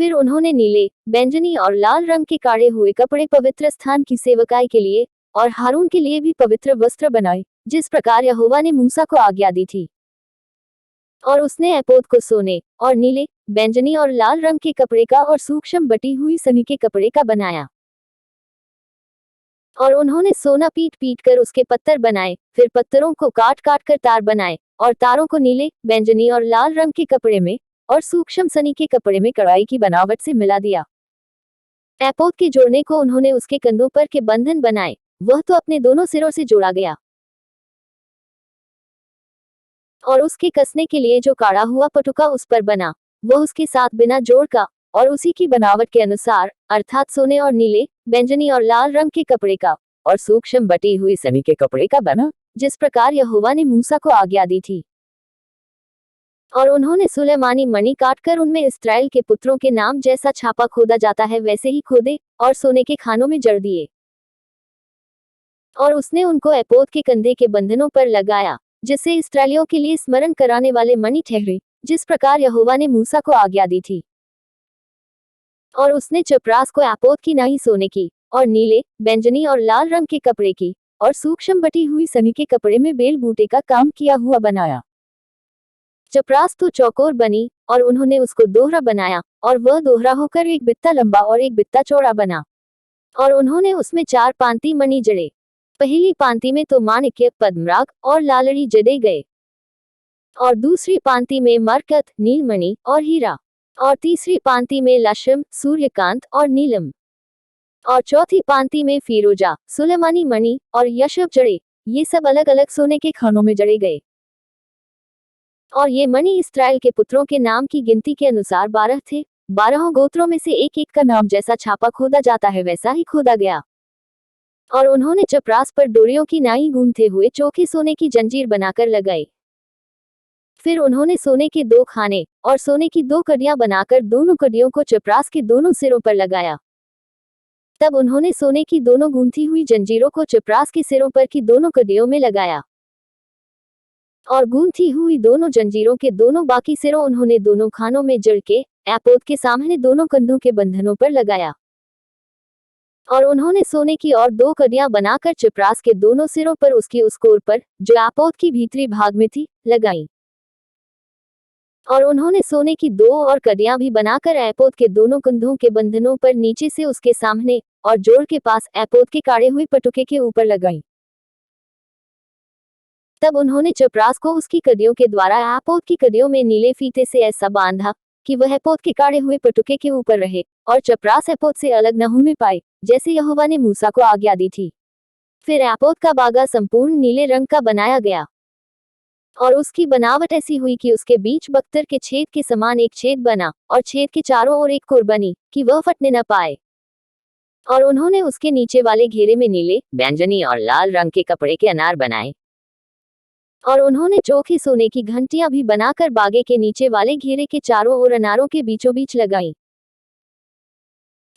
फिर उन्होंने नीले, बैंगनी और लाल रंग के काढ़े हुए कपड़े पवित्र स्थान की सेवकाई के लिए और हारून के लिए भी पवित्र वस्त्र बनाए, जिस प्रकार यहोवा ने मूसा को आज्ञा दी थी। और उसने एपोद को सोने और नीले, बैंगनी और लाल रंग के कपड़े का और सूक्ष्म बटी हुई सनी के कपड़े का बनाया। और उन्होंने सोना पीट पीट कर उसके पत्तर बनाए, फिर पत्तरों को काट काट कर तार बनाए और तारों को नीले, बैंगनी और लाल रंग के कपड़े में और सूक्ष्म सनी के कपड़े में कढ़ाई की बनावट से मिला दिया। एपोद के जोड़ने को उन्होंने उसके कंधों पर के बंधन बनाए, वह तो अपने दोनों सिरों से जोड़ा गया। और उसके कसने के लिए जो काढ़ा हुआ पटुका उस पर बना, वह उसके साथ बिना जोड़ का और उसी की बनावट के अनुसार, अर्थात सोने और नीले, बैंगनी और लाल रंग के कपड़े का और सूक्ष्म बटी हुई सनी के कपड़े का बना, जिस प्रकार यहोवा ने मूसा को आज्ञा दी थी। और उन्होंने सुलेमानी मणि काटकर उनमें इस्राएल के पुत्रों के नाम जैसा छापा खोदा जाता है वैसे ही खोदे और सोने के खानों में जड़ दिए। और उसने उनको एपोद के कंधे के बंधनों पर लगाया, जिससे इस्राएलियों के लिए स्मरण कराने वाले मणि ठहरे, जिस प्रकार यहोवा ने मूसा को आज्ञा दी थी। और उसने चपरास को एपोद की नाई सोने की और नीले, बैंगनी और लाल रंग के कपड़े की और सूक्ष्म बटी हुई सनी के कपड़े में बेल बूटे का काम किया हुआ बनाया। चपरास तो चौकोर बनी और उन्होंने उसको दोहरा बनाया और वह दोहरा होकर एक बित्ता लंबा और एक बित्ता चौड़ा बना। और उन्होंने उसमें 4 पांति मणि जड़े। पहली पांति में तो माणिक्य, पद्मराग और लालड़ी जड़े गए, और दूसरी पांति में मरकत, नीलमणि और हीरा, और तीसरी पांति में लशम, सूर्यकांत और नीलम, और चौथी पांति में फीरोजा, सुलेमानी मणि और यशब जड़े। ये सब अलग अलग सोने के खानों में जड़े गए। और ये मणि इस्राएल के पुत्रों के नाम की गिनती के अनुसार 12 थे। 12 गोत्रों में से एक एक का नाम जैसा छापा खोदा जाता है वैसा ही खोदा गया। और उन्होंने चपरास पर डोरियों की नाई गूंथते हुए चोखे सोने की जंजीर बनाकर लगाई। फिर उन्होंने सोने के 2 खाने और सोने की 2 कड़ियां बनाकर दोनों कड़ियों को चपरास के दोनों सिरों पर लगाया। तब उन्होंने सोने की दोनों गूंथी हुई जंजीरों को चपरास के सिरों पर की दोनों कड़ियों में लगाया, और गूंथी हुई दोनों जंजीरों के दोनों बाकी सिरों उन्होंने दोनों खानों में जड़ के एपोद के सामने दोनों कंधों के बंधनों पर लगाया। और उन्होंने सोने की और 2 कड़ियां बनाकर चपरास के दोनों सिरों पर उसकी उस कोर पर, जो एपोद की भीतरी भाग में थी, लगाई। और उन्होंने सोने की 2 और कड़ियां भी बनाकर एपोद के दोनों कंधों के बंधनों पर नीचे से उसके सामने और जोड़ के पास एपोद के काढ़े हुए पटुके के ऊपर लगाई। तब उन्होंने चपरास को उसकी कड़ियों के द्वारा एपोद की कड़ियों में नीले फीते से ऐसा बांधा कि वह एपोद के काढ़े हुए पटुके के ऊपर रहे और चपरास एपोद से अलग न होने पाए, जैसे यहोवा ने मूसा को आज्ञा दी थी। फिर एपोद का बागा संपूर्ण नीले रंग का बनाया गया, और उसकी बनावट ऐसी हुई कि उसके बीच बख्तर के छेद के समान एक छेद बना और छेद के चारों ओर एक कोर बनी कि वह फटने न पाए। और उन्होंने उसके नीचे वाले घेरे में नीले, बैंगनी और लाल रंग के कपड़े के अनार बनाए। और उन्होंने चोखे सोने की घंटियां भी बनाकर बागे के नीचे वाले घेरे के चारों ओर अनारों के बीचों बीच लगाई।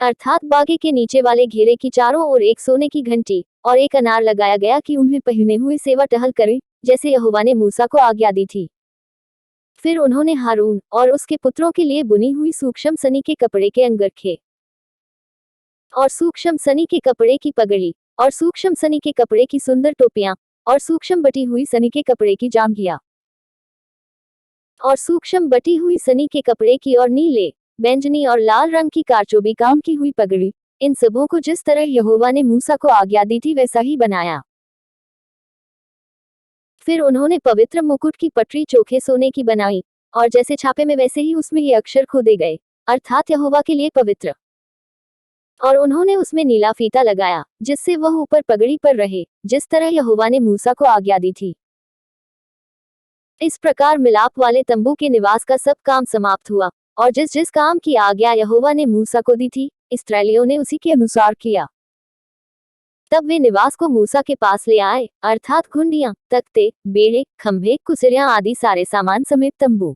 अर्थात बागे के नीचे वाले घेरे की चारों ओर एक सोने की घंटी और एक अनार लगाया गया कि उन्हें पहने हुए सेवा टहल करें, जैसे यहोवा ने मूसा को आज्ञा दी थी। फिर उन्होंने हारून और उसके पुत्रों के लिए बुनी हुई सूक्ष्म सनी के कपड़े के अंगरखे और सूक्ष्म सनी के कपड़े की पगड़ी और सूक्ष्म सनी के कपड़े की सुंदर टोपियां और सूक्ष्म बटी हुई सनी के कपड़े की जांघिया और सूक्ष्म बटी हुई सनी के कपड़े की और नीले, बैंगनी और लाल रंग की कारचोबी काम की हुई पगड़ी, इन सबों को जिस तरह यहोवा ने मूसा को आज्ञा दी थी वैसा ही बनाया। फिर उन्होंने पवित्र मुकुट की पटरी चोखे सोने की बनाई, और जैसे छापे में वैसे ही उसमें ये अक्षर खोदे गए, अर्थात यहोवा के लिए पवित्र। और उन्होंने उसमें नीला फीता लगाया, जिससे वह ऊपर पगड़ी पर रहे, जिस तरह यहोवा ने मूसा को आज्ञा दी थी। इस प्रकार मिलाप वाले तंबू के निवास का सब काम समाप्त हुआ, और जिस जिस काम की आज्ञा यहोवा ने मूसा को दी थी, इस्राएलियों ने उसी के अनुसार किया। तब वे निवास को मूसा के पास ले आए, अर्थात घुंडियां, तख्ते, बेड़े, खंभे, कुसिरियां आदि सारे सामान समेत तंबू,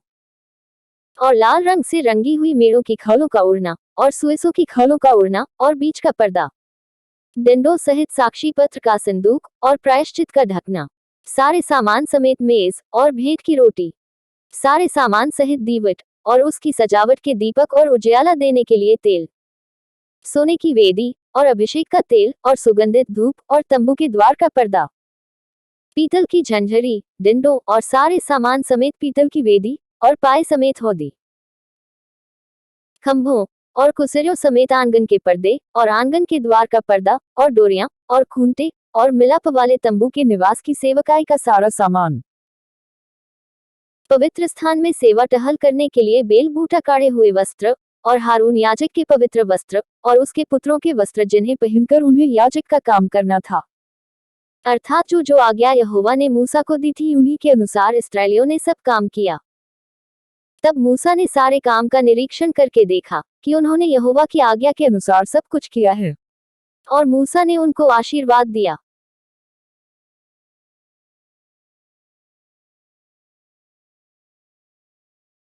और लाल रंग से रंगी हुई मेढ़ों की खौलों का ओढ़ना और सुएसों की खौलों का ओढ़ना और बीच का पर्दा, डंडों सहित साक्षी पत्र का संदूक और प्रायश्चित का ढकना, सारे सामान समेत मेज और भेंट की रोटी, सारे सामान सहित दीवट और उसकी सजावट के दीपक और उजियाला देने के लिए तेल, सोने की वेदी और अभिषेक का तेल और सुगंधित धूप और तंबू के द्वार का पर्दा, पीतल की झंझरी, डिंडों और सारे सामान समेत पीतल की वेदी और पाए समेत हौदी, खंभों और कुसरियों समेत आंगन के पर्दे और आंगन के द्वार का पर्दा और डोरियां और खूंटे और मिलाप वाले तंबू के निवास की सेवकाई का सारा सामान, पवित्र स्थान में सेवा टहल करने के लिए बेल बूटा काढ़े हुए वस्त्र और हारून याजक के पवित्र वस्त्र और उसके पुत्रों के वस्त्र जिन्हें पहनकर उन्हें याजक का काम करना था, अर्थात जो जो आज्ञा यहोवा ने मूसा को दी थी उन्हीं के अनुसार इस्राएलियों ने सब काम किया। तब मूसा ने सारे काम का निरीक्षण करके देखा कि उन्होंने यहोवा की आज्ञा के अनुसार सब कुछ किया है, और मूसा ने उनको आशीर्वाद दिया।